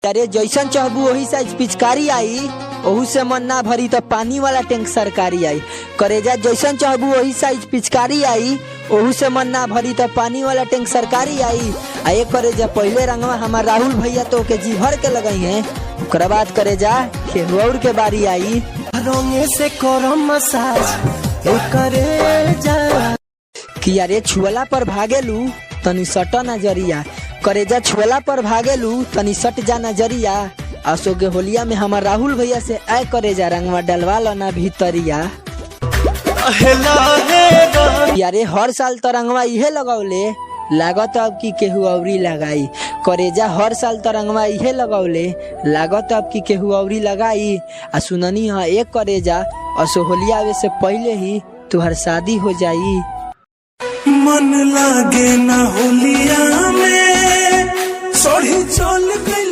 अरे जैसन चाहबू वही साइज पिचकारी आई, ओहू से मन ना भरी तो पानी वाला टैंक सरकारी आई। करेजा जैसन चाहबू वही साइज पिचकारी आई, ओहू से मन ना भरी तो पानी वाला टैंक सरकारी आई। आ एक करेजा पहले रंगवा हमार राहुल भैया तो के जी भर के लगाई है, ओकरा बाद करेजा केहुआर के बारी आई। रंगे से करो मसाज करेजा कि अरे छुअला पर भागेलू तनी सट नजरिया, करेजा छुअला पर भागेलू तनी सट जा नजरिया। अशोक के होलिया में हमार राहुल भैया से आय करेजा रंगवा डलवा लना भीतरिया। यारे हर साल तो रंगवा इहे लगौले, लागत अब की केहू अवरी लगाई। करेजा हर साल तो रंगवा इहे लगौले, लागत अब की केहू अवरी लगाई। आ सुननी हाँ एक करेजा असो होलिया आवे से पहले ही तुहर शादी हो जाई। मन लागे ना होलिया में सोढ़ी चल गई।